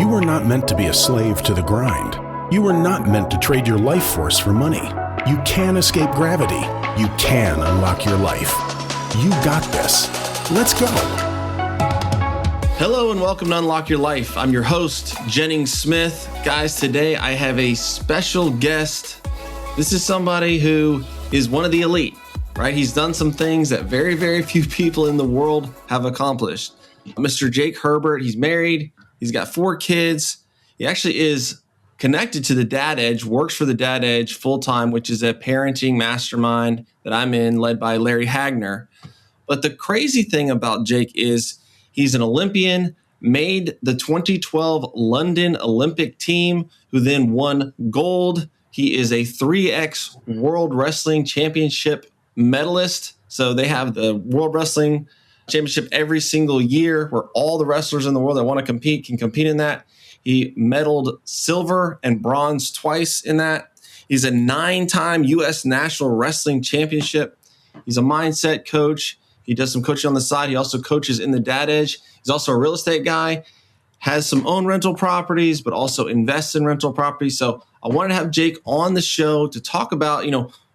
You were not meant to be a slave to the grind. You were not meant to trade your life force for money. You can escape gravity. You can unlock your life. You got this. Let's go. Hello and welcome to Unlock Your Life. I'm your host, Jennings Smith. Guys, today I have a special guest. This is somebody who is one of the elite, right? He's done some things that very, very few people in the world have accomplished. Mr. Jake Herbert, he's married. He's got 4 kids. He actually is connected to the Dad Edge, works for the Dad Edge full-time, which is a parenting mastermind that I'm in, led by Larry Hagner. But the crazy thing about Jake is he's an Olympian, made the 2012 London Olympic team, who then won gold. He is a 3X World Wrestling Championship medalist. So they have the World Wrestling Championship every single year where all the wrestlers in the world that want to compete can compete in that. He medaled silver and bronze twice in that. He's a 9-time U.S. National Wrestling Championship. He's a mindset coach. He does some coaching on the side. He also coaches in the Dad Edge. He's also a real estate guy, has some own rental properties, but also invests in rental properties. So I wanted to have Jake on the show to talk about,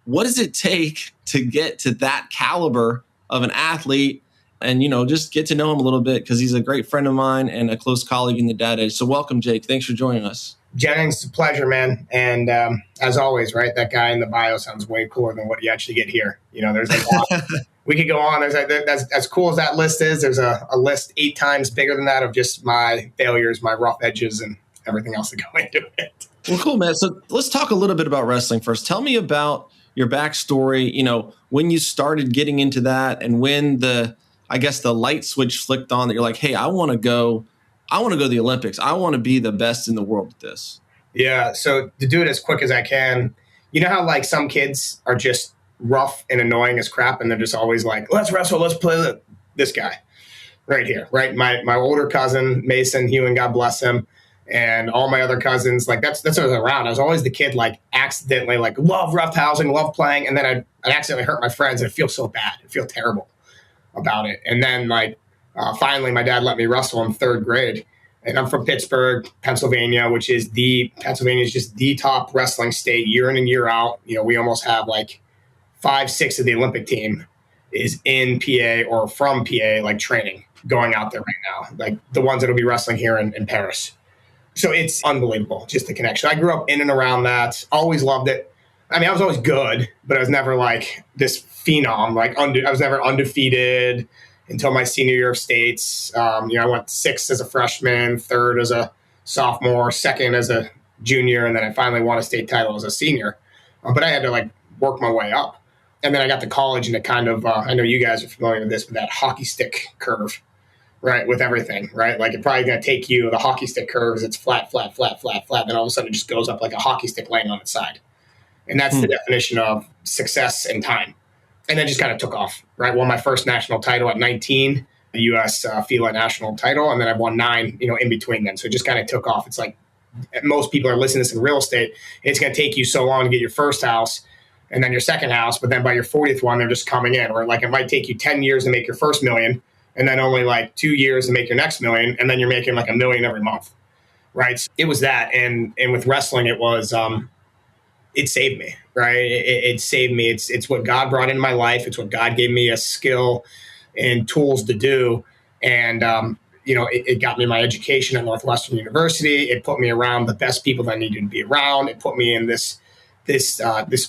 what does it take to get to that caliber of an athlete and, just get to know him a little bit because he's a great friend of mine and a close colleague in the Dad Edge. So welcome, Jake. Thanks for joining us. Jennings, it's a pleasure, man. And as always, right, that guy in the bio sounds way cooler than what you actually get here. There's a lot. We could go on. That's as cool as that list is. There's a list 8 times bigger than that of just my failures, my rough edges, and everything else that go into it. Well, cool, man. So let's talk a little bit about wrestling first. Tell me about your backstory, when you started getting into that and when the light switch flicked on that you're like, hey, I want to go to the Olympics. I want to be the best in the world at this. Yeah. So to do it as quick as I can, you know how some kids are just rough and annoying as crap. And they're just always like, let's wrestle. Let's play this guy right here. Right. My older cousin, Mason Hewen, God bless him. And all my other cousins, that's what I was around. I was always the kid, accidentally, love roughhousing, love playing. And then I'd accidentally hurt my friends. And I feel so bad. I feel terrible about it. And then finally my dad let me wrestle in 3rd grade. And I'm from Pittsburgh, Pennsylvania, Pennsylvania is just the top wrestling state year in and year out. We almost have 5-6 of the Olympic team is in PA or from PA, training, going out there right now, the ones that'll be wrestling here in Paris. So it's unbelievable, just the connection. I grew up in and around that, always loved it. I mean, I was always good, but I was never this phenom, I was never undefeated until my senior year of states. I went 6th as a freshman, 3rd as a sophomore, 2nd as a junior, and then I finally won a state title as a senior. But I had to work my way up. And then I got to college and it kind of, I know you guys are familiar with this, with that hockey stick curve, right? With everything, right? It's probably going to take you, the hockey stick curve is it's flat, flat, flat, flat, flat. Then all of a sudden it just goes up like a hockey stick laying on its side. And that's the definition of success and time. And then just kind of took off, right? Won my first national title at 19, the U.S. FILA national title. And then I've won 9, in between then. So it just kind of took off. It's most people are listening to this in real estate. It's going to take you so long to get your first house and then your second house. But then by your 40th one, they're just coming in. Or it might take you 10 years to make your first million and then only 2 years to make your next million. And then you're making $1 million every month, right? So it was that. And with wrestling, it was... it saved me, right? It saved me. It's what God brought into my life. It's what God gave me a skill and tools to do. And, it got me my education at Northwestern University. It put me around the best people that I needed to be around. It put me in this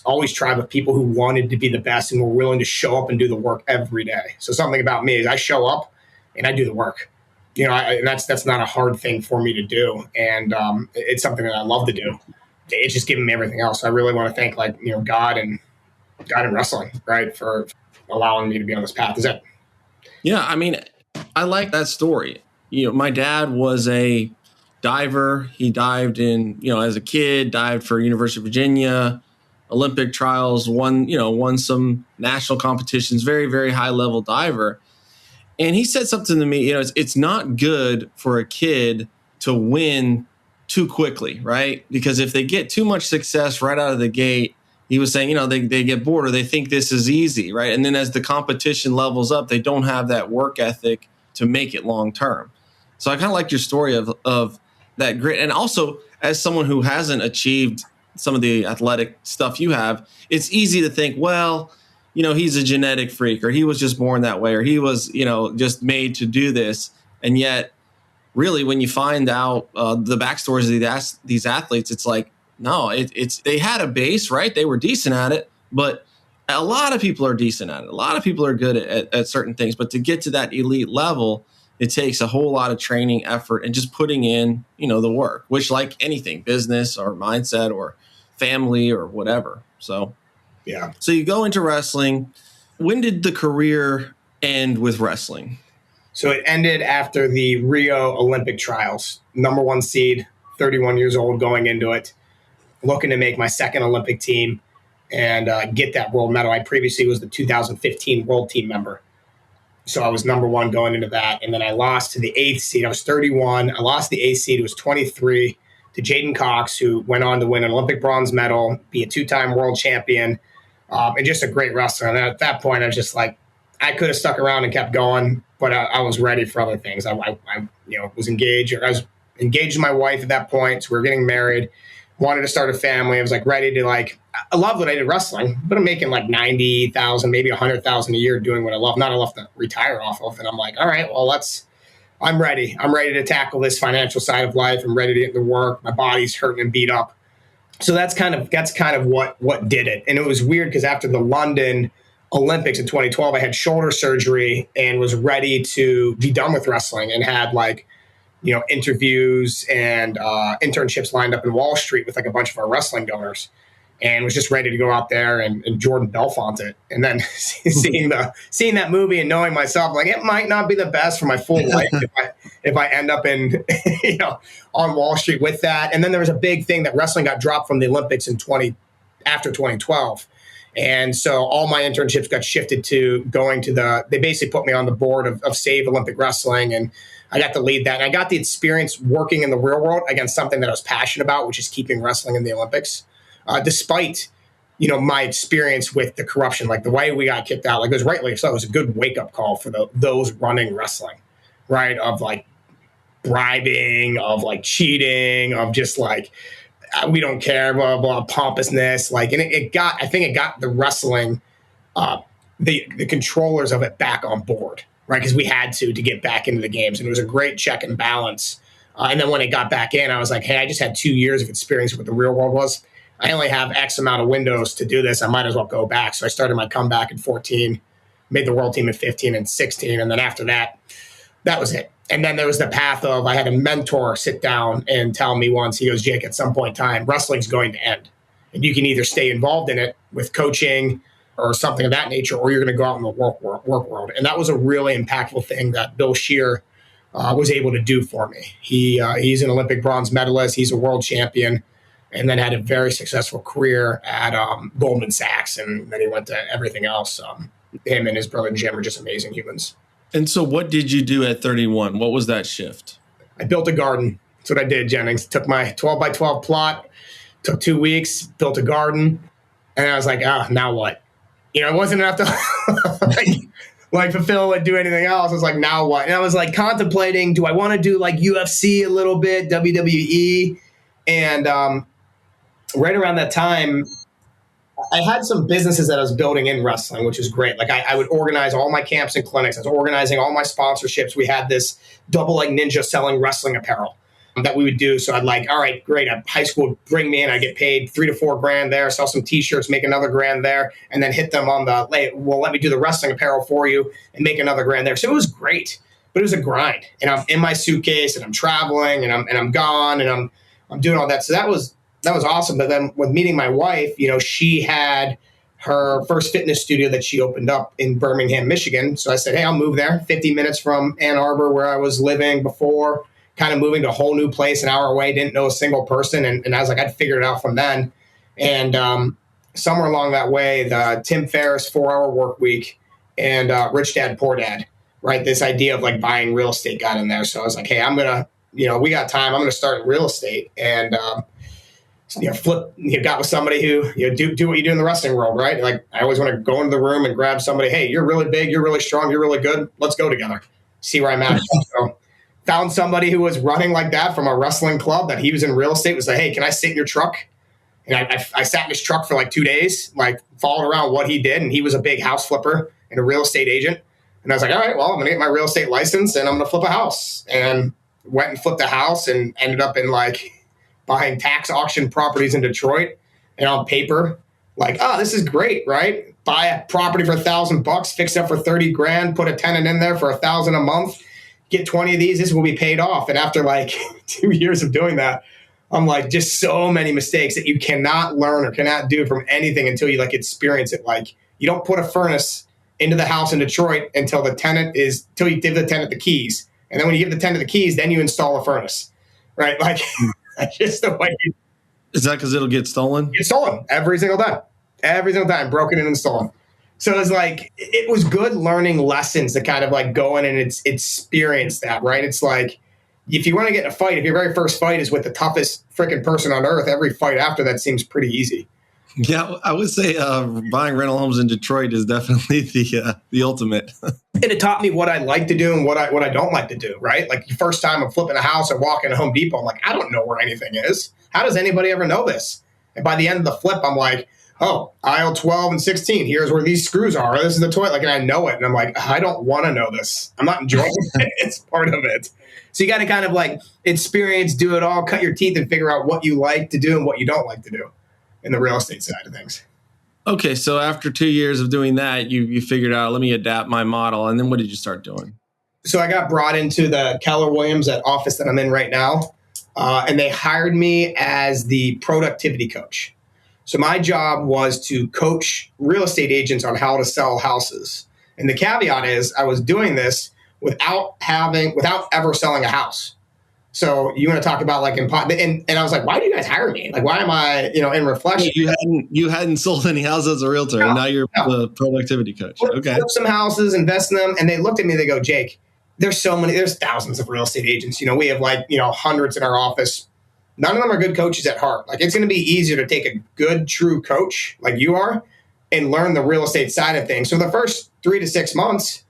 always tribe of people who wanted to be the best and were willing to show up and do the work every day. So something about me is I show up and I do the work. And that's not a hard thing for me to do. And it's something that I love to do. It's just given me everything else. I really want to thank God and wrestling, right, for allowing me to be on this path. Is that? Yeah, I mean, I like that story. My dad was a diver. He dived as a kid, dived for University of Virginia, Olympic trials, won some national competitions, very, very high level diver. And he said something to me, it's not good for a kid to win too quickly, right? Because if they get too much success right out of the gate, he was saying, they get bored or they think this is easy, right? And then as the competition levels up, they don't have that work ethic to make it long term. So I kind of like your story of that grit. And also, as someone who hasn't achieved some of the athletic stuff you have, it's easy to think, well, he's a genetic freak, or he was just born that way, or he was, just made to do this. And yet, really, when you find out the backstories of these athletes, it's like, no, it's they had a base, right? They were decent at it, but a lot of people are decent at it. A lot of people are good at certain things, but to get to that elite level, it takes a whole lot of training, effort, and just putting in, the work, which, like anything, business or mindset or family or whatever. So, yeah. So you go into wrestling. When did the career end with wrestling? So it ended after the Rio Olympic trials. Number 1 seed, 31 years old going into it, looking to make my second Olympic team and get that world medal. I previously was the 2015 world team member. So I was number 1 going into that. And then I lost to the 8th seed. I was 31. I lost the 8th seed. It was 23 to Jaden Cox, who went on to win an Olympic bronze medal, be a 2-time world champion, and just a great wrestler. And at that point, I was just like, I could have stuck around and kept going, but I was ready for other things. I was engaged. I was engaged to my wife at that point. So we were getting married, wanted to start a family. I was like ready to I love what I did wrestling, but I'm making like 90,000, maybe 100,000 a year doing what I love, not enough to retire off of. And I'm like, all right, well, I'm ready. I'm ready to tackle this financial side of life. I'm ready to get to work. My body's hurting and beat up. So that's kind of what did it. And it was weird because after the London Olympics in 2012, I had shoulder surgery and was ready to be done with wrestling and had interviews and internships lined up in Wall Street with a bunch of our wrestling donors, and was just ready to go out there and Jordan Belfont it. And then seeing that movie and knowing myself, it might not be the best for my full life if I end up in on Wall Street with that. And then there was a big thing that wrestling got dropped from the Olympics after 2012. And so all my internships got shifted to going to they basically put me on the board of Save Olympic Wrestling, and I got to lead that. And I got the experience working in the real world against something that I was passionate about, which is keeping wrestling in the Olympics. Despite, my experience with the corruption, the way we got kicked out, it was rightly so. It was a good wake-up call for those running wrestling, right? Of bribing, of cheating, of just we don't care, blah, blah, pompousness. And it got the wrestling, the controllers of it back on board, right? Because we had to get back into the games. And it was a great check and balance. And then when it got back in, I was like, hey, I just had 2 years of experience with what the real world was. I only have X amount of windows to do this. I might as well go back. So I started my comeback in 14, made the world team in 15 and 16. And then after that, that was it. And then there was the path of, I had a mentor sit down and tell me once, he goes, Jake, at some point in time, wrestling's going to end. And you can either stay involved in it with coaching or something of that nature, or you're going to go out in the work world. And that was a really impactful thing that Bill Scheer was able to do for me. He's an Olympic bronze medalist. He's a world champion, and then had a very successful career at Goldman Sachs. And then he went to everything else. Him and his brother Jim are just amazing humans. And so what did you do at 31? What was that shift? I built a garden. That's what I did, Jennings. Took my 12 by 12 plot, took 2 weeks, built a garden. And I was like, now what? It wasn't enough to fulfill do anything else. I was like, now what? And I was contemplating, do I want to do UFC a little bit, WWE? And right around that time, I had some businesses that I was building in wrestling, which is great. I would organize all my camps and clinics. I was organizing all my sponsorships. We had this double ninja selling wrestling apparel that we would do. So I'd all right, great. High school would bring me in. I get paid $3,000 to $4,000 there, sell some t-shirts, make another $1,000 there, and then hit them on let me do the wrestling apparel for you and make another $1,000 there. So it was great, but it was a grind. And I'm in my suitcase and I'm traveling and I'm gone and I'm doing all that. So that was awesome. But then with meeting my wife, she had her first fitness studio that she opened up in Birmingham, Michigan. So I said, hey, I'll move there 50 minutes from Ann Arbor where I was living before, kind of moving to a whole new place an hour away, didn't know a single person. And I was like, I'd figured it out from then. And somewhere along that way, the Tim Ferriss 4-Hour Work Week and Rich Dad, Poor Dad, right? This idea of buying real estate got in there. So I was like, hey, I'm going to, we got time. I'm going to start in real estate and, got with somebody who, do what you do in the wrestling world, right? I always want to go into the room and grab somebody. Hey, you're really big. You're really strong. You're really good. Let's go together. See where I'm at. So found somebody who was running like that from a wrestling club that he was in real estate, was like, hey, can I sit in your truck? And I sat in his truck for like 2 days, like followed around what he did. And he was a big house flipper and a real estate agent. And I was like, all right, well, I'm going to get my real estate license and I'm going to flip a house. And went and flipped a house and ended up in like buying tax auction properties in Detroit. And on paper, like, oh, this is great, right? Buy a property for $1,000, fix it up for 30 grand, put a tenant in there for $1,000 a month, get 20 of these, this will be paid off. And after like 2 years of doing that, I'm like, just so many mistakes that you cannot learn or cannot do from anything until you like experience it. Like, you don't put a furnace into the house in Detroit until you give the tenant the keys. And then when you give the tenant the keys, then you install a furnace, right? Like, that's just the way. Is that because it'll get stolen? It's stolen every single time, broken and stolen. So it's like, it was good learning lessons to kind of like go in and experience that, right? It's like, if you want to get in a fight, if your very first fight is with the toughest freaking person on earth, every fight after that seems pretty easy. Yeah, I would say buying rental homes in Detroit is definitely the ultimate. And it taught me what I like to do and what I don't like to do, right? Like the first time I'm flipping a house or walking to Home Depot, I'm like, I don't know where anything is. How does anybody ever know this? And by the end of the flip, I'm like, oh, aisle 12 and 16, here's where these screws are. This is the toilet. Like, and I know it. And I'm like, I don't want to know this. I'm not enjoying it. It's part of it. So you got to kind of like experience, do it all, cut your teeth and figure out what you like to do and what you don't like to do in the real estate side of things. Okay, so after 2 years of doing that, you figured out, let me adapt my model. And then what did you start doing? So I got brought into the Keller Williams office that I'm in right now. And they hired me as the productivity coach. So my job was to coach real estate agents on how to sell houses. And the caveat is I was doing this without ever selling a house. So you want to talk about like, and I was like, why do you guys hire me? Like, why am I, in reflection? You hadn't sold any houses as a realtor, and now you're the productivity coach. Okay. Flip some houses, invest in them. And they looked at me, they go, Jake, there's thousands of real estate agents. We have like, hundreds in our office. None of them are good coaches at heart. Like, it's going to be easier to take a good, true coach like you are and learn the real estate side of things. So the first 3 to 6 months,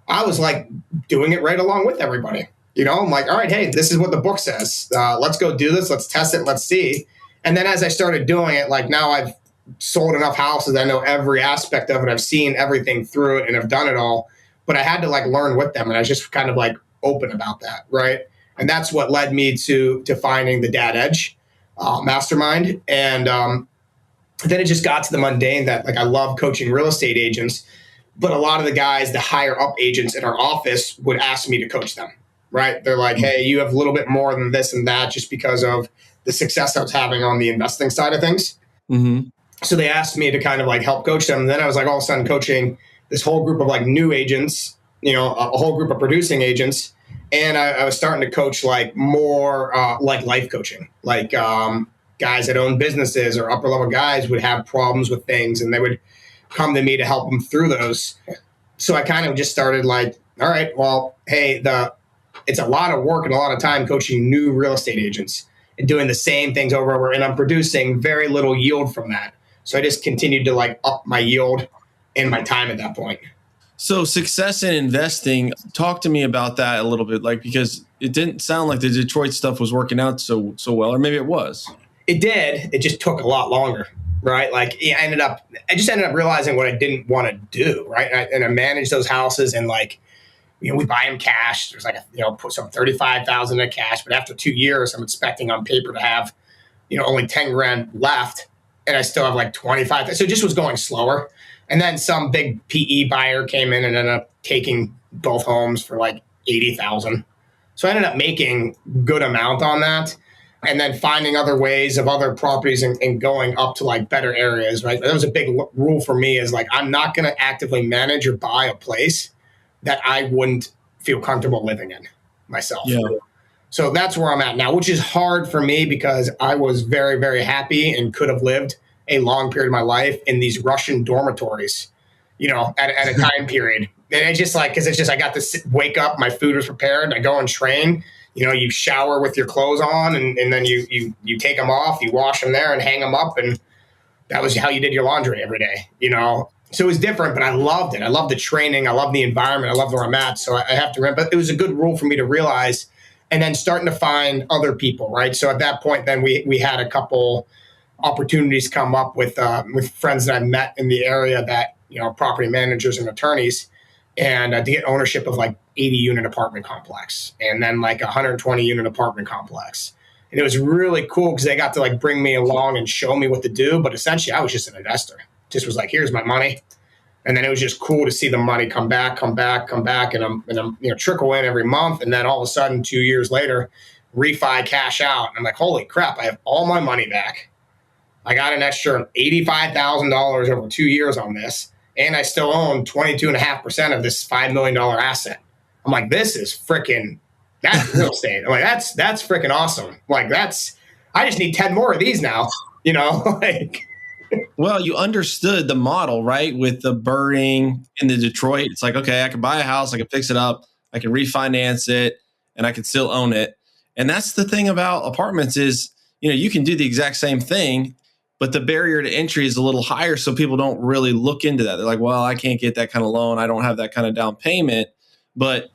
I was like doing it right along with everybody. I'm like, all right, hey, this is what the book says. Let's go do this. Let's test it. Let's see. And then as I started doing it, like now I've sold enough houses. I know every aspect of it. I've seen everything through it and I've done it all. But I had to like learn with them. And I was just kind of like open about that, right? And that's what led me to finding the Dad Edge mastermind. And then it just got to the mundane that like I love coaching real estate agents. But a lot of the guys, the higher up agents in our office would ask me to coach them. Right? They're like, hey, you have a little bit more than this and that just because of the success I was having on the investing side of things. Mm-hmm. So they asked me to kind of like help coach them. And then I was like all of a sudden coaching this whole group of like new agents, a whole group of producing agents. And I was starting to coach like more like life coaching, like guys that own businesses or upper level guys would have problems with things and they would come to me to help them through those. So I kind of just started like, all right, well, hey, it's a lot of work and a lot of time coaching new real estate agents and doing the same things over and over. And I'm producing very little yield from that. So I just continued to like up my yield and my time at that point. So success in investing, talk to me about that a little bit, like, because it didn't sound like the Detroit stuff was working out so well, or maybe it was. It did. It just took a lot longer, right? Like I just ended up realizing what I didn't want to do, right? And I managed those houses and like, we buy them cash. There's like, put some $35,000 in cash. But after 2 years, I'm expecting on paper to have, only 10 grand left. And I still have like 25. So it just was going slower. And then some big PE buyer came in and ended up taking both homes for like 80,000. So I ended up making good amount on that. And then finding other ways of other properties and going up to like better areas, right? That was a big rule for me is like, I'm not going to actively manage or buy a place that I wouldn't feel comfortable living in myself. Yeah. So that's where I'm at now, which is hard for me because I was very, very happy and could have lived a long period of my life in these Russian dormitories, at a time period. And it's just like, because it's just, I got to wake up, my food was prepared, I go and train, you shower with your clothes on and then you take them off, you wash them there and hang them up. And that was how you did your laundry every day, So it was different, but I loved it. I loved the training. I loved the environment. I loved where I'm at. So I have to remember, but it was a good rule for me to realize and then starting to find other people, right? So at that point, then we had a couple opportunities come up with friends that I met in the area that, property managers and attorneys, and to get ownership of like 80 unit apartment complex and then like 120 unit apartment complex. And it was really cool because they got to like bring me along and show me what to do. But essentially I was just an investor. Just was like, here's my money. And then it was just cool to see the money come back, and I'm trickle in every month. And then all of a sudden, 2 years later, refi cash out. And I'm like, holy crap, I have all my money back. I got an extra $85,000 over 2 years on this. And I still own 22.5% of this $5 million asset. I'm like, this is freaking, that's real estate. I'm like, that's freaking awesome. Like I just need 10 more of these now, like. Well, you understood the model, right? With the birding in the Detroit, it's like, okay, I can buy a house, I can fix it up, I can refinance it, and I can still own it. And that's the thing about apartments is, you can do the exact same thing, but the barrier to entry is a little higher. So people don't really look into that. They're like, well, I can't get that kind of loan. I don't have that kind of down payment. But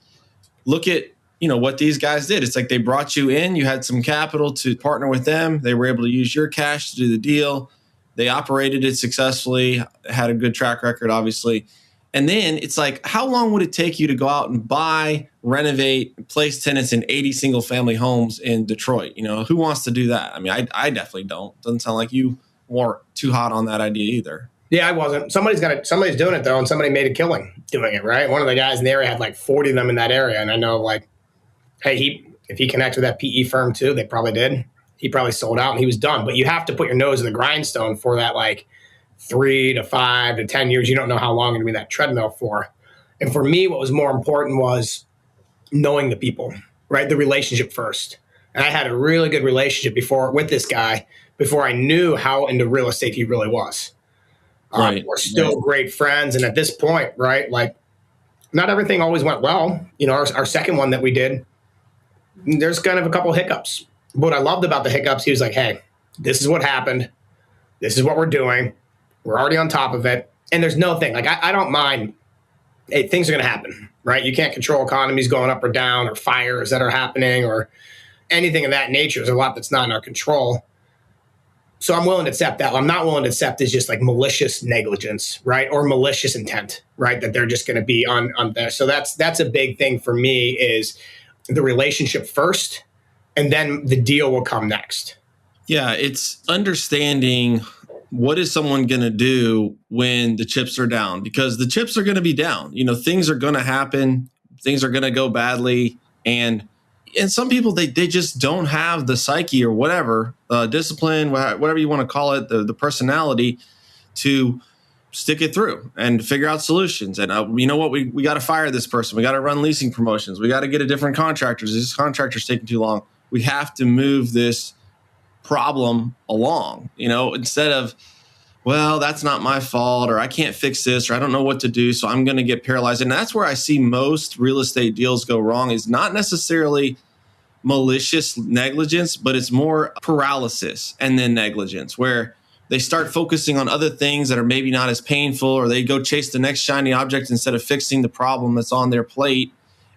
look at, what these guys did. It's like they brought you in, you had some capital to partner with them. They were able to use your cash to do the deal. They operated it successfully, had a good track record, obviously. And then it's like, how long would it take you to go out and buy, renovate, place tenants in 80 single family homes in Detroit? Who wants to do that? I mean, I definitely don't. Doesn't sound like you weren't too hot on that idea either. Yeah, I wasn't. Somebody's doing it though. And somebody made a killing doing it, right? One of the guys in the area had like 40 of them in that area. And I know like, hey, if he connects with that PE firm too, they probably did. He probably sold out and he was done. But you have to put your nose in the grindstone for that like 3 to 5 to 10 years. You don't know how long you're going to be that treadmill for. And for me, what was more important was knowing the people, right? The relationship first. And I had a really good relationship with this guy before I knew how into real estate he really was. Right. We're still great friends. And at this point, right, like not everything always went well. Our second one that we did, there's kind of a couple hiccups. What I loved about the hiccups, he was like, hey, this is what happened. This is what we're doing. We're already on top of it. And there's no thing. Like, I don't mind. Hey, things are going to happen, right? You can't control economies going up or down or fires that are happening or anything of that nature. There's a lot that's not in our control. So I'm willing to accept that. What I'm not willing to accept is just like malicious negligence, right? Or malicious intent, right? That they're just going to be on there. So that's a big thing for me is the relationship first. And then the deal will come next. Yeah, it's understanding what is someone going to do when the chips are down, because the chips are going to be down. Things are going to happen. Things are going to go badly. And some people, they just don't have the psyche or whatever, discipline, whatever you want to call it, the personality to stick it through and figure out solutions. And you know what? We got to fire this person. We got to run leasing promotions. We got to get a different contractor. This contractor's taking too long. We have to move this problem along, instead of, well, that's not my fault, or I can't fix this, or I don't know what to do, so I'm going to get paralyzed. And that's where I see most real estate deals go wrong, is not necessarily malicious negligence, but it's more paralysis and then negligence, where they start focusing on other things that are maybe not as painful, or they go chase the next shiny object instead of fixing the problem that's on their plate.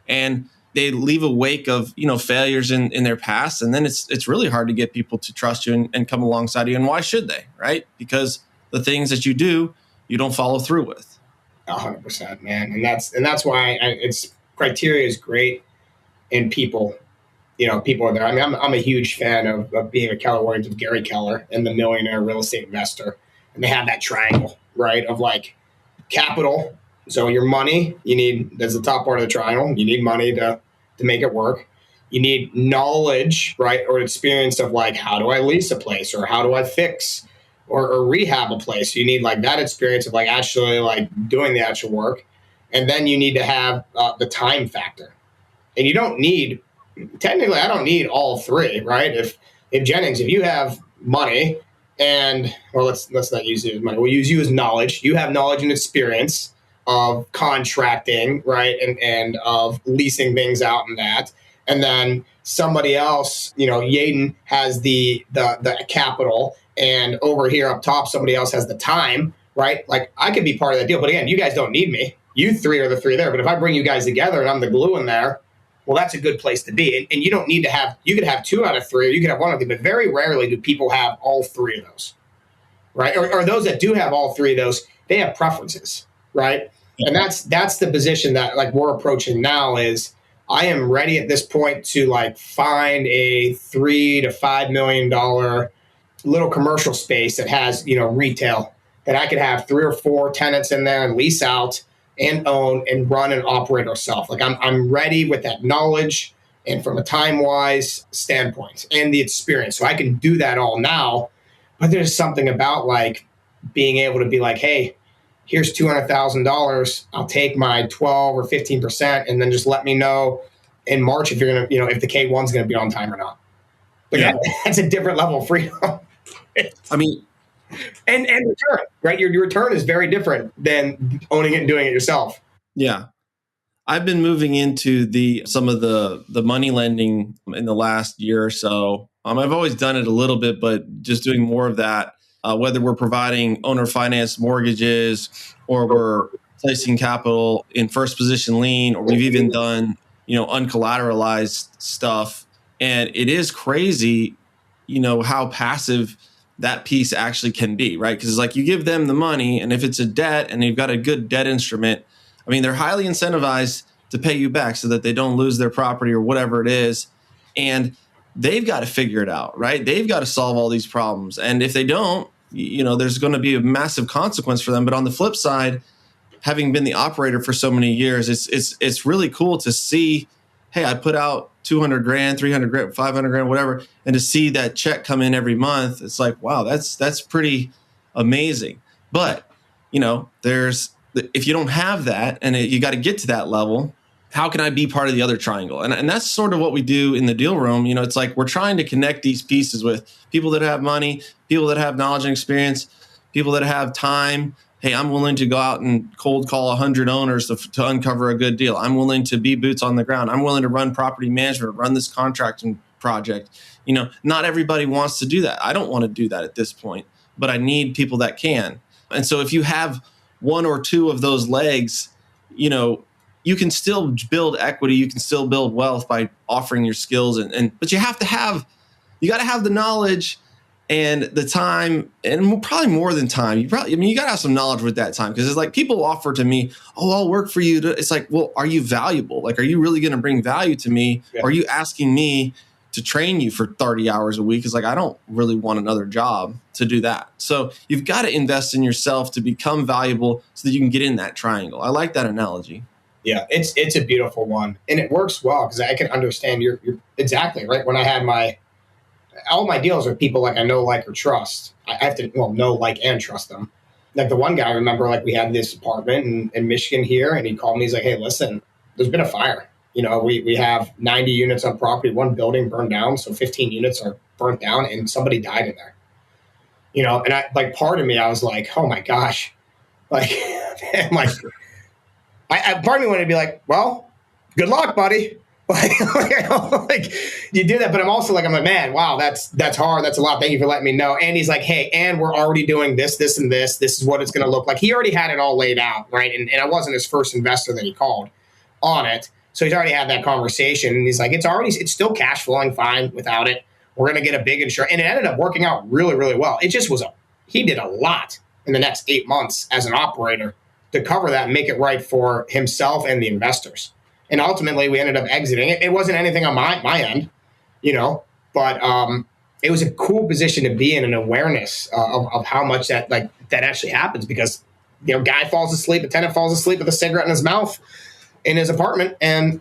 And they leave a wake of, failures in their past. And then it's really hard to get people to trust you and come alongside you. And why should they, right? Because the things that you do, you don't follow through with. 100%, man. And that's why it's criteria is great in people. People are there. I mean, I'm a huge fan of being a Keller Williams with Gary Keller and the millionaire real estate investor. And they have that triangle, right? Of like capital. So your money, that's the top part of the triangle. You need money to make it work. You need knowledge, right? Or experience of like, how do I lease a place, or how do I fix or rehab a place? You need like that experience of like actually like doing the actual work. And then you need to have the time factor. And you don't need, technically, I don't need all three, right? If Jennings, if you have money and, well, let's not use you as money. We'll use you as knowledge. You have knowledge and experience of contracting, right? And of leasing things out and that. And then somebody else, Yaden has the capital, and over here up top, somebody else has the time, right? Like I could be part of that deal. But again, you guys don't need me. You three are the three there. But if I bring you guys together and I'm the glue in there, well, that's a good place to be. And you don't need to have, you could have 2 out of 3, or you could have 1 of them, but very rarely do people have all 3 of those, right? Or those that do have all 3 of those, they have preferences, right? And that's the position that like we're approaching now is I am ready at this point to like find a $3 to $5 million little commercial space that has, retail that I could have 3 or 4 tenants in there and lease out and own and run and operate ourselves. Like I'm ready with that knowledge and from a time-wise standpoint and the experience. So I can do that all now, but there's something about like being able to be like, hey, here's $200,000. I'll take my 12 or 15% and then just let me know in March if you're going to, if the K1's going to be on time or not. But that's a different level of freedom. I mean, and return, right? Your return is very different than owning it and doing it yourself. Yeah. I've been moving into some of the money lending in the last year or so. I've always done it a little bit, but just doing more of that, whether we're providing owner finance mortgages or we're placing capital in first position lien, or we've even done, uncollateralized stuff. And it is crazy, how passive that piece actually can be, right? Because it's like you give them the money, and if it's a debt and you've got a good debt instrument, I mean, they're highly incentivized to pay you back so that they don't lose their property or whatever it is. And they've got to figure it out, right? They've got to solve all these problems. And if they don't, there's going to be a massive consequence for them. But on the flip side, having been the operator for so many years, it's really cool to see, hey, I put out 200 grand, 300 grand, 500 grand, whatever. And to see that check come in every month, it's like, wow, that's pretty amazing. But, if you don't have that and you got to get to that level, how can I be part of the other triangle? And that's sort of what we do in the deal room. It's like we're trying to connect these pieces with people that have money, people that have knowledge and experience, people that have time. Hey, I'm willing to go out and cold call 100 owners to uncover a good deal. I'm willing to be boots on the ground. I'm willing to run property management, run this contracting project. Not everybody wants to do that. I don't want to do that at this point, but I need people that can. And so if you have 1 or 2 of those legs, you can still build equity. You can still build wealth by offering your skills. But you got to have the knowledge and the time, and probably more than time. You got to have some knowledge with that time, because it's like people offer to me, oh, I'll work for you. It's like, well, are you valuable? Like, are you really going to bring value to me? Yeah. Or are you asking me to train you for 30 hours a week? It's like, I don't really want another job to do that. So you've got to invest in yourself to become valuable so that you can get in that triangle. I like that analogy. Yeah, it's a beautiful one. And it works well because I can understand you're exactly right. When I had all my deals are people like I know, like, or trust. I have to know, like, and trust them. Like the one guy, I remember, like, we had this apartment in Michigan here, and he called me. He's like, hey, listen, there's been a fire. We have 90 units on property. One building burned down, so 15 units are burnt down, and somebody died in there. And I, like, part of me, I was like, oh my gosh, like, I'm like, part of me wanted to be like, well, good luck, buddy. Like you do that, but I'm like, man, wow, that's hard. That's a lot. Thank you for letting me know. And he's like, hey, and we're already doing this, this, and this. This is what it's going to look like. He already had it all laid out, right? And I wasn't his first investor that he called on it. So he's already had that conversation. And he's like, it's still cash flowing fine without it. We're going to get a big insurance. And it ended up working out really, really well. It just he did a lot in the next 8 months as an operator to cover that and make it right for himself and the investors. And ultimately, we ended up exiting it. It wasn't anything on my end, but it was a cool position to be in, an awareness of how much that actually happens, because, guy falls asleep, a tenant falls asleep with a cigarette in his mouth in his apartment and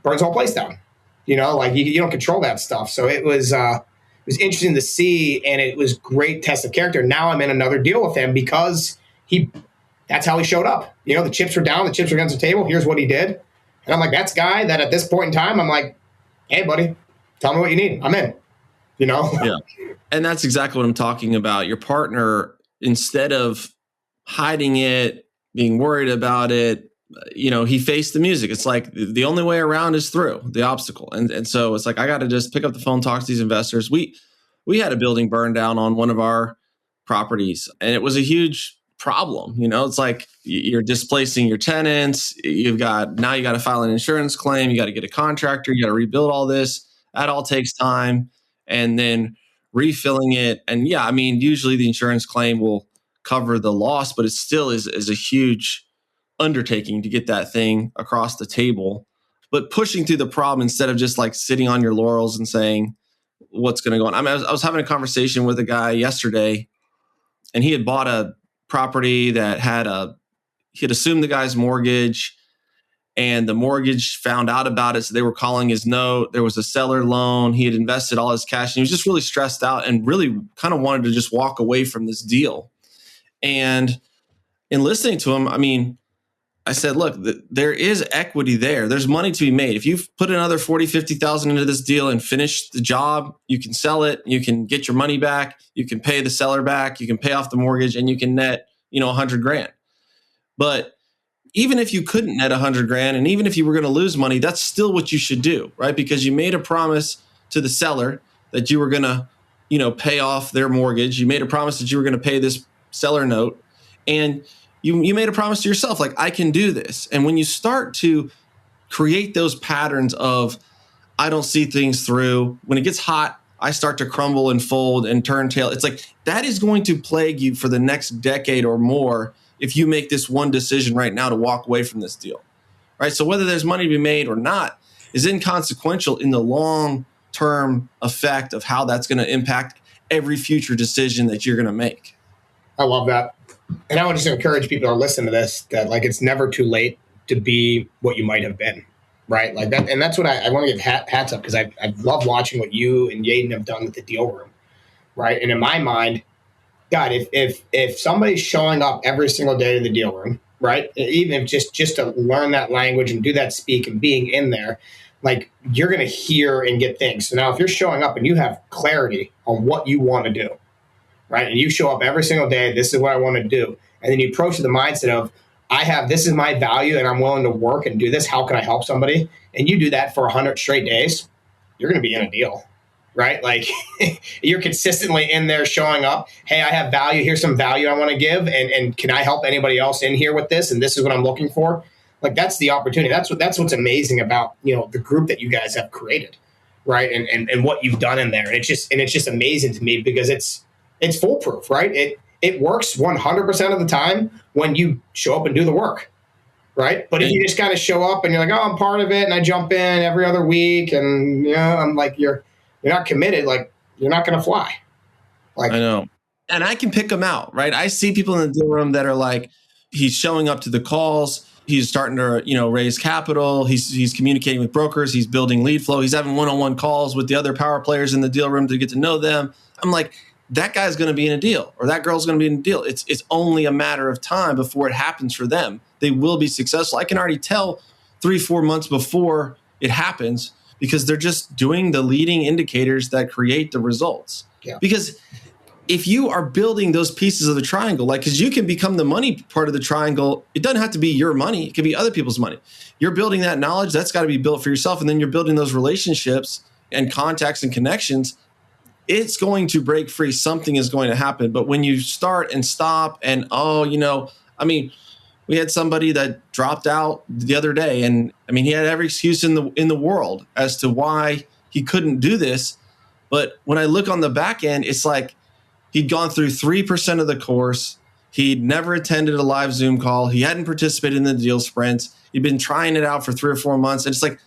burns the whole place down. You don't control that stuff. So it was interesting to see, and it was great test of character. Now I'm in another deal with him because that's how he showed up. The chips were down, the chips were against the table. Here's what he did. And I'm like, that's a guy that at this point in time, I'm like, hey, buddy, tell me what you need. I'm in, Yeah. And that's exactly what I'm talking about. Your partner, instead of hiding it, being worried about it, he faced the music. It's like the only way around is through the obstacle. And so it's like, I got to just pick up the phone, talk to these investors. We had a building burn down on one of our properties, and it was a huge problem. It's like you're displacing your tenants. You got to file an insurance claim. You got to get a contractor. You got to rebuild all this. That all takes time. And then refilling it. And yeah, I mean, usually the insurance claim will cover the loss, but it still is a huge undertaking to get that thing across the table. But pushing through the problem instead of just like sitting on your laurels and saying what's going to go on. I mean, I was having a conversation with a guy yesterday, and he had bought a property that he had assumed the guy's mortgage, and the mortgage found out about it. So they were calling his note. There was a seller loan. He had invested all his cash, and he was just really stressed out and really kind of wanted to just walk away from this deal. And in listening to him, I mean, I said, look, there is equity there. There's money to be made. If you've put another 40, 50,000 into this deal and finish the job, you can sell it. You can get your money back. You can pay the seller back. You can pay off the mortgage, and you can net, $100,000. But even if you couldn't net $100,000, and even if you were going to lose money, that's still what you should do, right? Because you made a promise to the seller that you were going to, pay off their mortgage. You made a promise that you were going to pay this seller note, and you made a promise to yourself, like, I can do this. And when you start to create those patterns of, I don't see things through, when it gets hot, I start to crumble and fold and turn tail. It's like that is going to plague you for the next decade or more if you make this one decision right now to walk away from this deal, right? So whether there's money to be made or not is inconsequential in the long-term effect of how that's going to impact every future decision that you're going to make. I love that. And I would just encourage people to listen to this, that like, it's never too late to be what you might have been, right? Like that. And that's what I want to give hats up, because I love watching what you and Yaden have done with the deal room, right? And in my mind, God, if somebody's showing up every single day to the deal room, right? Even if just to learn that language and do that speak and being in there, like, you're going to hear and get things. So now if you're showing up and you have clarity on what you want to do, right? And you show up every single day, this is what I want to do. And then you approach the mindset of, this is my value and I'm willing to work and do this. How can I help somebody? And you do that for 100 straight days, you're going to be in a deal, right? Like, you're consistently in there showing up. Hey, I have value. Here's some value I want to give. And can I help anybody else in here with this? And this is what I'm looking for. Like, that's the opportunity. That's what's amazing about, the group that you guys have created, right? And what you've done in there. And it's just amazing to me, because it's foolproof, right? It works 100% of the time when you show up and do the work, right? But if you just kind of show up and you're like, oh, I'm part of it, and I jump in every other week, and I'm like, you're not committed, like, you're not going to fly. Like, I know, and I can pick them out, right? I see people in the deal room that are like, he's showing up to the calls, he's starting to raise capital, he's communicating with brokers, he's building lead flow, he's having one-on-one calls with the other power players in the deal room to get to know them. I'm like, that guy's going to be in a deal, or that girl's going to be in a deal. It's only a matter of time before it happens for them. They will be successful. I can already tell 3-4 months before it happens, because they're just doing the leading indicators that create the results. Yeah. Because if you are building those pieces of the triangle, like, because you can become the money part of the triangle, it doesn't have to be your money. It can be other people's money. You're building that knowledge. That's got to be built for yourself. And then you're building those relationships and contacts and connections. It's going to break free. Something is going to happen. But when you start and stop and, we had somebody that dropped out the other day, and he had every excuse in the world as to why he couldn't do this. But when I look on the back end, it's like he'd gone through 3% of the course. He'd never attended a live Zoom call. He hadn't participated in the deal sprints. He'd been trying it out for 3 or 4 months. And it's like,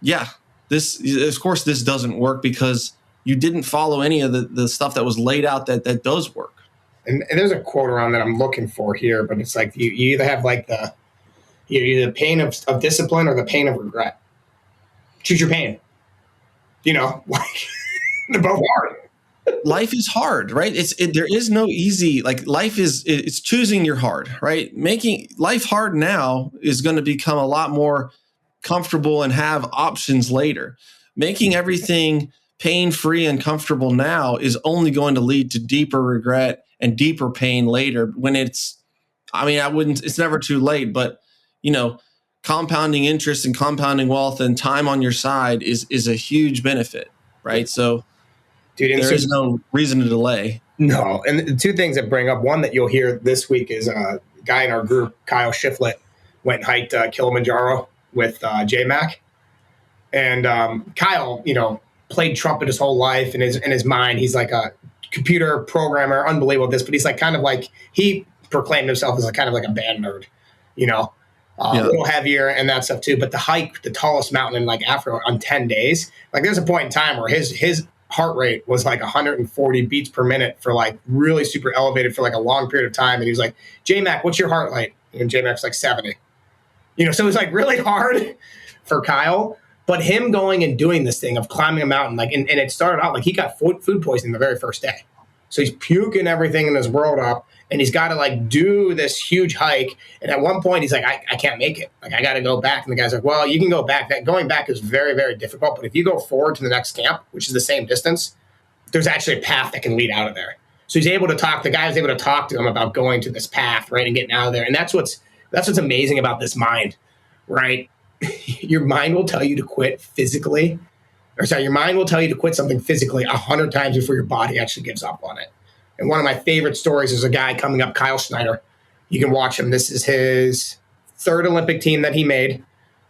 yeah, this doesn't work, because you didn't follow any of the stuff that was laid out that does work. And there's a quote around that I'm looking for here, but it's like you either have like either the pain of discipline or the pain of regret. Choose your pain. Like, they're both hard. Life is hard, right? There is no easy, like, life it's choosing your hard, right? Making life hard now is going to become a lot more comfortable and have options later. Making everything pain-free and comfortable now is only going to lead to deeper regret and deeper pain later, when it's never too late, but compounding interest and compounding wealth and time on your side is a huge benefit, right? So dude, there is no reason to delay. No. And the two things that bring up, one that you'll hear this week is a guy in our group, Kyle Shiflett, went and hiked Kilimanjaro with J-Mac. And Kyle, played trumpet his whole life. In his mind, he's like a computer programmer, unbelievable at this, but he's like kind of like, he proclaimed himself as a kind of like a band nerd, a little heavier and that stuff too. But to hike the tallest mountain in like Africa on 10 days, like there's a point in time where his heart rate was like 140 beats per minute for like really super elevated for like a long period of time. And he was like, J-Mac, what's your heart rate? And J-Mac's like 70. So it was like really hard for Kyle. But him going and doing this thing of climbing a mountain, like, and it started out like he got food poisoning the very first day. So he's puking everything in his world up, and he's got to like do this huge hike. And at one point he's like, I can't make it. Like, I got to go back. And the guy's like, well, you can go back. That going back is very, very difficult. But if you go forward to the next camp, which is the same distance, there's actually a path that can lead out of there. So he's able to talk. The guy was able to talk to him about going to this path, right, and getting out of there. And that's what's amazing about this mind, right? Your mind will tell you to quit physically. Your mind will tell you to quit something physically 100 times before your body actually gives up on it. And one of my favorite stories is a guy coming up, Kyle Schneider. You can watch him. This is his third Olympic team that he made.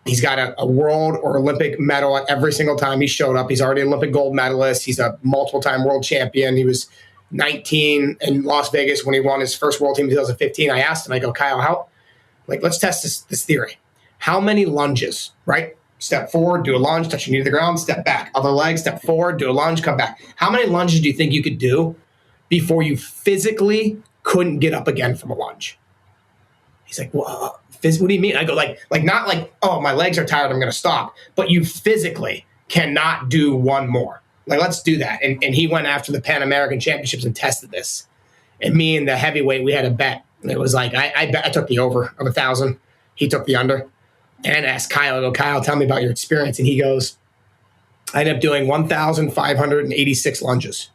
He's got a world or Olympic medal at every single time he showed up. He's already an Olympic gold medalist. He's a multiple-time world champion. He was 19 in Las Vegas when he won his first world team in 2015. I asked him, I go, Kyle, let's test this theory. How many lunges, right? Step forward, do a lunge, touch your knee to the ground, step back. Other leg, step forward, do a lunge, come back. How many lunges do you think you could do before you physically couldn't get up again from a lunge? He's like, well, what do you mean? I go, like not like, oh, my legs are tired, I'm going to stop. But you physically cannot do one more. Like, let's do that. And he went after the Pan American Championships and tested this. And me and the heavyweight, we had a bet. And it was like, I took the over of 1,000. He took the under. And I asked Kyle, I go, Kyle, tell me about your experience. And he goes, I ended up doing 1,586 lunges.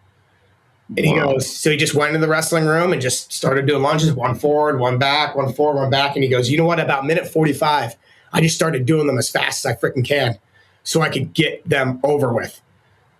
And he goes, so he just went into the wrestling room and just started doing lunges, one forward, one back, one forward, one back. And he goes, you know what? About minute 45, I just started doing them as fast as I freaking can so I could get them over with,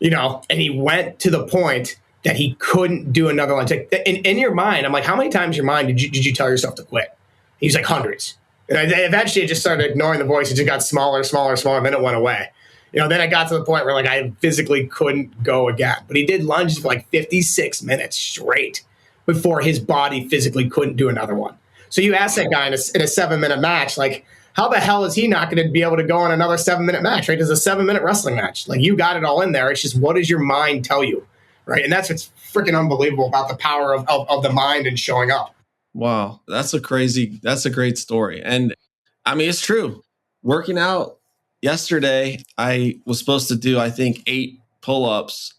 And he went to the point that he couldn't do another lunge. Like, in your mind, I'm like, how many times in your mind did you tell yourself to quit? He's like, hundreds. And I eventually just started ignoring the voice. It just got smaller, and then it went away. Then I got to the point where like I physically couldn't go again. But he did lunges for like 56 minutes straight before his body physically couldn't do another one. So you ask that guy in a 7-minute match, like, how the hell is he not going to be able to go on another 7-minute match, right? It's a 7-minute wrestling match. Like, you got it all in there. It's just, what does your mind tell you, right? And that's what's freaking unbelievable about the power of the mind and showing up. Wow. That's a great story. And I mean, it's true. Working out yesterday, I was supposed to do, I think, 8 pull-ups.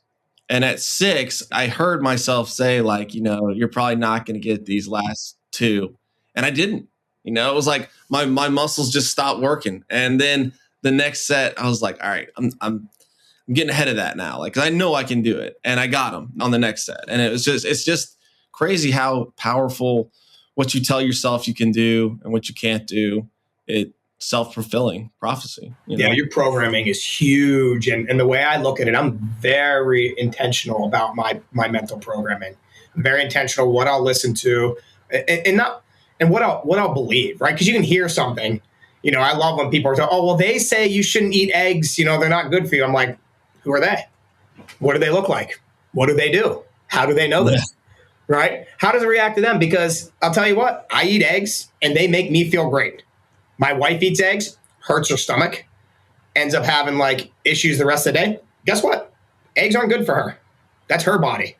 And at 6, I heard myself say, like, you're probably not going to get these last 2. And I didn't. It was like my muscles just stopped working. And then the next set, I was like, all right, I'm getting ahead of that now. Like, I know I can do it. And I got them on the next set. And it's just crazy how powerful what you tell yourself you can do and what you can't do. It's self-fulfilling prophecy. Yeah, your programming is huge. And the way I look at it, I'm very intentional about my mental programming. I'm very intentional what I'll listen to and what I'll believe, right? Because you can hear something. I love when people are saying, oh, well, they say you shouldn't eat eggs. They're not good for you. I'm like, who are they? What do they look like? What do they do? How do they know this? Right? How does it react to them? Because I'll tell you what, I eat eggs and they make me feel great. My wife eats eggs, hurts her stomach, ends up having like issues the rest of the day. Guess what? Eggs aren't good for her. That's her body.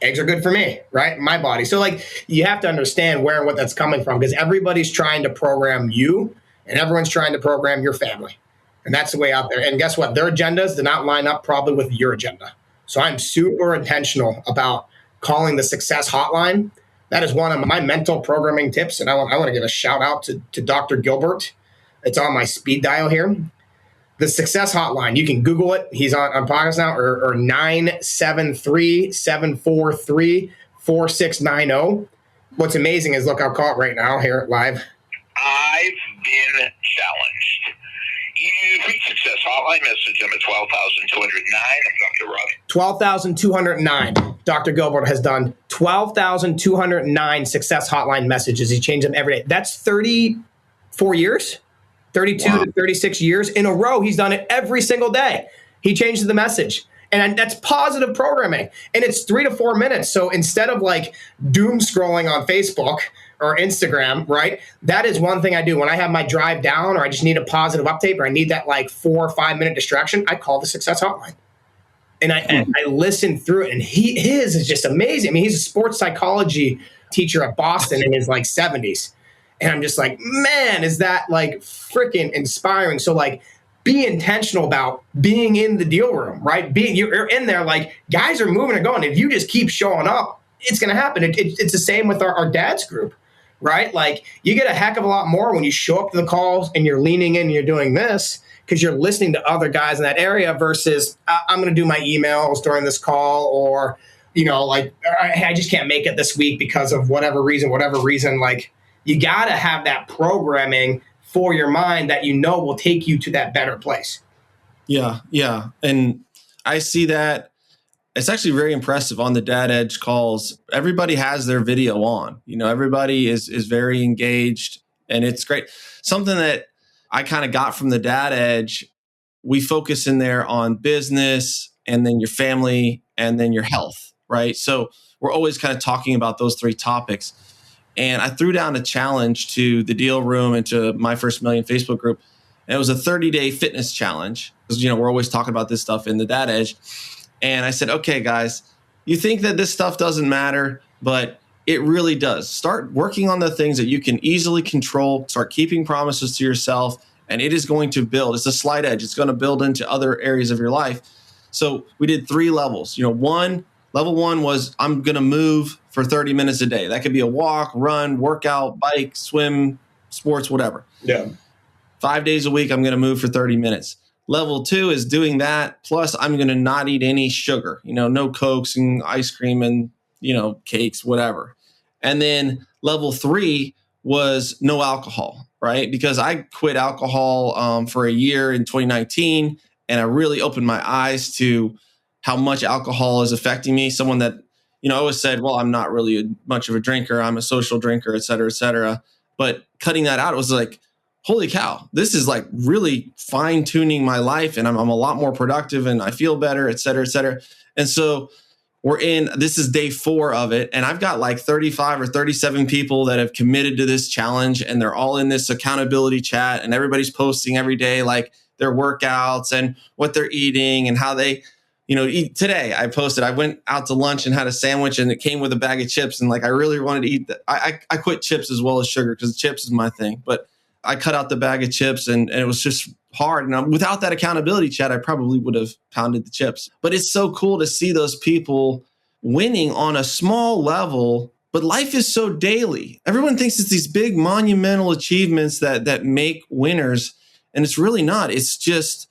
Eggs are good for me, right? My body. So like, you have to understand where and what that's coming from, because everybody's trying to program you and everyone's trying to program your family. And that's the way out there. And guess what? Their agendas do not line up probably with your agenda. So I'm super intentional about calling the Success Hotline. That is one of my mental programming tips. And I want to give a shout out to Dr. Gilbert. It's on my speed dial here. The Success Hotline, you can Google it. He's on podcast now, or 973-743-4690. What's amazing is, look, I'll call it right now, here live. I've been challenged. You've reached Success Hotline, message number 12,209. I'm Dr. Rob. 12,209. Dr. Gilbert has done 12,209 success hotline messages. He changed them every day. That's 34 years, 32 to 36 years in a row. He's done it every single day. He changed the message. And that's positive programming. And it's 3 to 4 minutes. So instead of like doom scrolling on Facebook or Instagram, right? That is one thing I do when I have my drive down or I just need a positive update or I need that like 4 or 5 minute distraction. I call the success hotline. And I listen through it. And his is just amazing. I mean, he's a sports psychology teacher at Boston in his like 70s. And I'm just like, man, is that like freaking inspiring? So like, be intentional about being in the deal room, right? You're in there, like guys are moving and going. If you just keep showing up, it's going to happen. It's the same with our dad's group, right? Like you get a heck of a lot more when you show up to the calls and you're leaning in and you're doing this because you're listening to other guys in that area versus I'm going to do my emails during this call or, like I just can't make it this week because of whatever reason. Like you got to have that programming for your mind that will take you to that better place. Yeah. And I see that. It's actually very impressive on the Dad Edge calls. Everybody has their video on. Everybody is very engaged and it's great. Something that I kind of got from the Dad Edge, we focus in there on business and then your family and then your health, right? So we're always kind of talking about those 3 topics. And I threw down a challenge to the Deal Room and to My First Million Facebook group. And it was a 30-day fitness challenge because, we're always talking about this stuff in the Dad Edge. And I said, okay, guys, you think that this stuff doesn't matter, but it really does. Start working on the things that you can easily control. Start keeping promises to yourself. And it is going to build. It's a slight edge. It's going to build into other areas of your life. So we did 3 levels. Level 1 was I'm going to move for 30 minutes a day. That could be a walk, run, workout, bike, swim, sports, whatever. Yeah. 5 days a week, I'm going to move for 30 minutes. Level 2 is doing that. Plus, I'm going to not eat any sugar, no Cokes and ice cream and, cakes, whatever. And then level 3 was no alcohol, right? Because I quit alcohol for a year in 2019, and I really opened my eyes to how much alcohol is affecting me. Someone that, I always said, well, I'm not really much of a drinker. I'm a social drinker, et cetera, et cetera. But cutting that out, it was like, holy cow, this is like really fine tuning my life. And I'm a lot more productive and I feel better, et cetera, et cetera. And so this is day 4 of it. And I've got like 35 or 37 people that have committed to this challenge. And they're all in this accountability chat and everybody's posting every day, like their workouts and what they're eating and how they, eat. Today I posted, I went out to lunch and had a sandwich and it came with a bag of chips. And like, I really wanted to eat that. I quit chips as well as sugar because chips is my thing, but I cut out the bag of chips and it was just hard. And without that accountability chat, I probably would have pounded the chips, but it's so cool to see those people winning on a small level, but life is so daily. Everyone thinks it's these big monumental achievements that make winners. And it's really not. It's just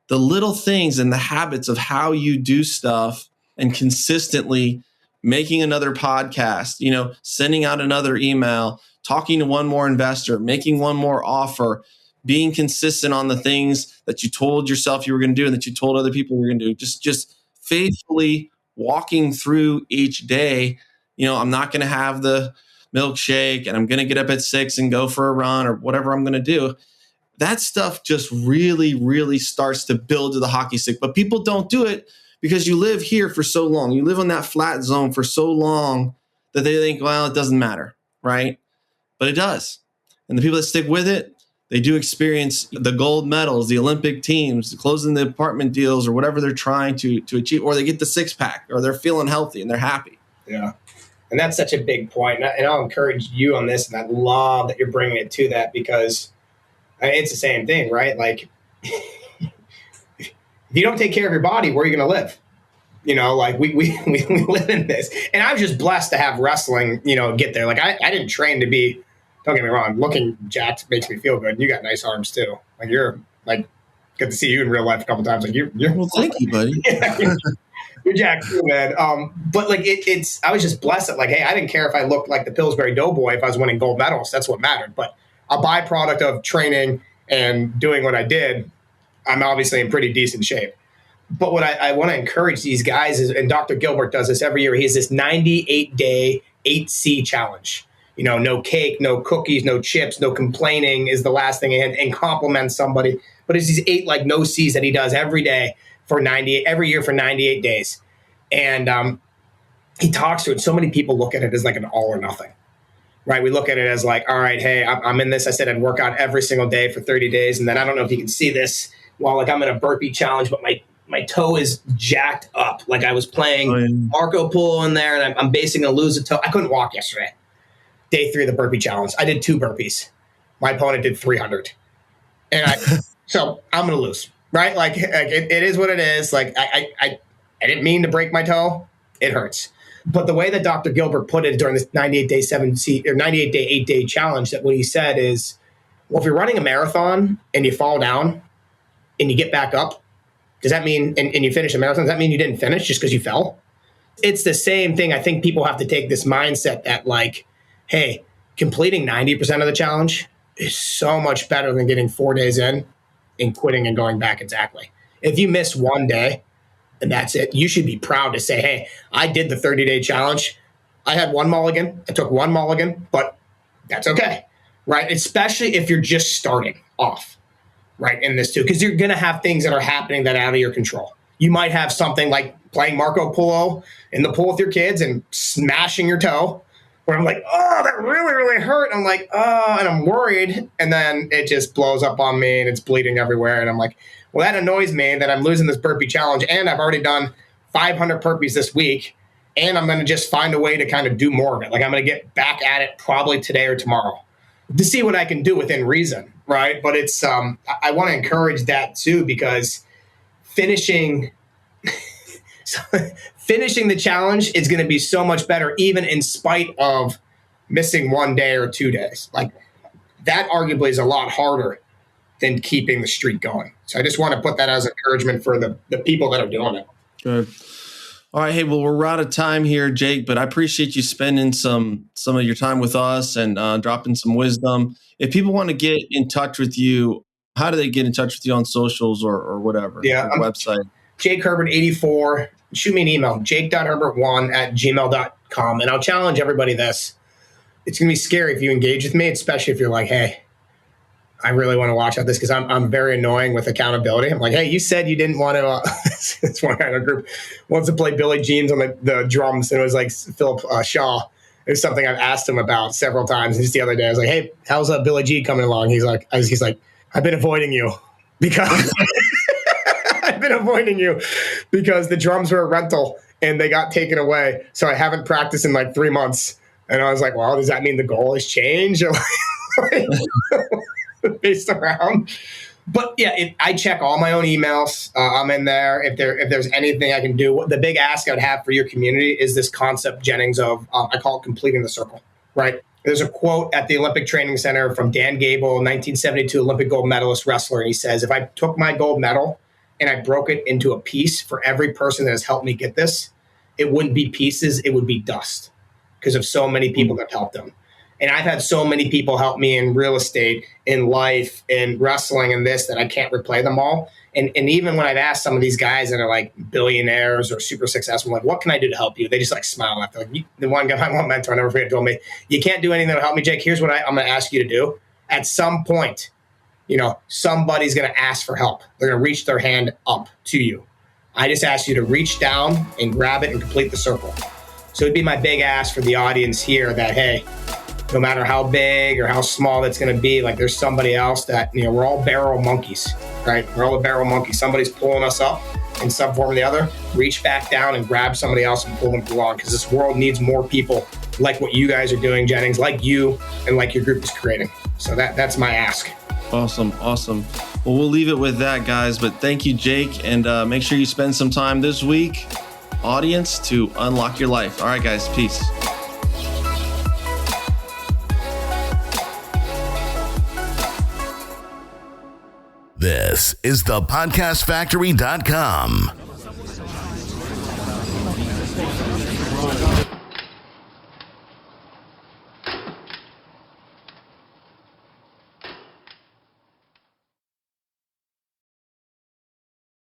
the little things and the habits of how you do stuff and consistently making another podcast, sending out another email, talking to one more investor, making one more offer, being consistent on the things that you told yourself you were going to do and that you told other people you were going to do. Just faithfully walking through each day. I'm not going to have the milkshake and I'm going to get up at 6 and go for a run or whatever I'm going to do. That stuff just really, really starts to build to the hockey stick. But people don't do it because you live here for so long. You live in that flat zone for so long that they think, well, it doesn't matter, right? But it does. And the people that stick with it, they do experience the gold medals, the Olympic teams, closing the apartment deals or whatever they're trying to achieve, or they get the 6-pack or they're feeling healthy and they're happy. Yeah. And that's such a big point. And I'll encourage you on this. And I love that you're bringing it to that because it's the same thing, right? Like if you don't take care of your body, where are you going to live? Like we live in this. And I was just blessed to have wrestling, get there. Like I didn't train to be, don't get me wrong, looking jacked makes me feel good. You got nice arms too. Like you're like, good to see you in real life a couple times. Like you're well, thank you, buddy. You're jacked too, man. But like it's, I was just blessed that like, hey, I didn't care if I looked like the Pillsbury Doughboy if I was winning gold medals. That's what mattered. But a byproduct of training and doing what I did, I'm obviously in pretty decent shape. But what I want to encourage these guys is, and Dr. Gilbert does this every year, he has this 98-day 8C challenge. No cake, no cookies, no chips, no complaining is the last thing, and compliment somebody. But it's these 8 no C's that he does every day every year for 98 days. And he talks to it. So many people look at it as like an all or nothing, right? We look at it as like, all right, hey, I'm in this. I said I'd work out every single day for 30 days. And then I don't know if you can see this while I'm in a burpee challenge, but my toe is jacked up. Like I was playing Marco Polo in there, and I'm basically going to lose a toe. I couldn't walk yesterday. Day 3 of the burpee challenge. I did 2 burpees. My opponent did 300. And so I'm going to lose, right? Like it is what it is. Like I didn't mean to break my toe. It hurts. But the way that Dr. Gilbert put it during this 98-day 7C or 98-day 8-day challenge, that what he said is, well, if you're running a marathon and you fall down and you get back up, does that mean, and you finish a marathon, does that mean you didn't finish just because you fell? It's the same thing. I think people have to take this mindset that like, hey, completing 90% of the challenge is so much better than getting 4 days in and quitting and going back exactly. If you miss one day and that's it, you should be proud to say, hey, I did the 30-day challenge. I had 1 mulligan. I took 1 mulligan, but that's okay, right? Especially if you're just starting off, right, in this too, because you're going to have things that are happening that are out of your control. You might have something like playing Marco Polo in the pool with your kids and smashing your toe, where I'm like, oh, that really, really hurt. I'm like, oh, and I'm worried. And then it just blows up on me and it's bleeding everywhere. And I'm like, well, that annoys me that I'm losing this burpee challenge. And I've already done 500 burpees this week. And I'm going to just find a way to kind of do more of it. Like I'm going to get back at it probably today or tomorrow to see what I can do within reason. Right. But it's, I want to encourage that too, because finishing the challenge is going to be so much better, even in spite of missing 1 day or 2 days. Like that arguably is a lot harder than keeping the streak going. So I just want to put that as encouragement for the people that are doing it. Good. All right. Hey, well, we're out of time here, Jake, but I appreciate you spending some of your time with us and dropping some wisdom. If people want to get in touch with you, how do they get in touch with you on socials or whatever? Yeah. Website. Jake Herbert 84. Shoot me an email, jake.herbert1@gmail.com. And I'll challenge everybody this. It's going to be scary if you engage with me, especially if you're like, hey, I really want to watch out this because I'm very annoying with accountability. I'm like, hey, you said you didn't want to. This one guy in a group wants to play Billie Jeans on the drums, and it was like Philip Shaw. It was something I've asked him about several times. And just the other day, I was like, hey, how's Billie Jean coming along? He's like, I've been avoiding you because I've been avoiding you because the drums were a rental and they got taken away. So I haven't practiced in like 3 months. And I was like, well, does that mean the goal has changed? Or based around. But yeah, I check all my own emails. I'm in there. If there's anything I can do, the big ask I'd have for your community is this concept, Jennings, of I call it completing the circle, right? There's a quote at the Olympic Training Center from Dan Gable, 1972 Olympic gold medalist wrestler. And he says, if I took my gold medal and I broke it into a piece for every person that has helped me get this, it wouldn't be pieces, it would be dust because of so many people that helped them. And I've had so many people help me in real estate, in life, in wrestling, and this that I can't replay them all. And even when I've asked some of these guys that are like billionaires or super successful, like, what can I do to help you? They just like smile after. Like, the one guy, my mentor, I never forget, told me, you can't do anything that'll help me, Jake. Here's what I'm going to ask you to do. At some point, somebody's going to ask for help. They're going to reach their hand up to you. I just ask you to reach down and grab it and complete the circle. So it'd be my big ask for the audience here that, hey, no matter how big or how small that's going to be, like there's somebody else that, we're all barrel monkeys, right? We're all a barrel monkey. Somebody's pulling us up in some form or the other. Reach back down and grab somebody else and pull them along, because this world needs more people like what you guys are doing, Jennings, like you and like your group is creating. So that's my ask. Awesome. Well, we'll leave it with that, guys. But thank you, Jake. And make sure you spend some time this week, audience, to unlock your life. All right, guys. Peace. This is thepodcastfactory.com.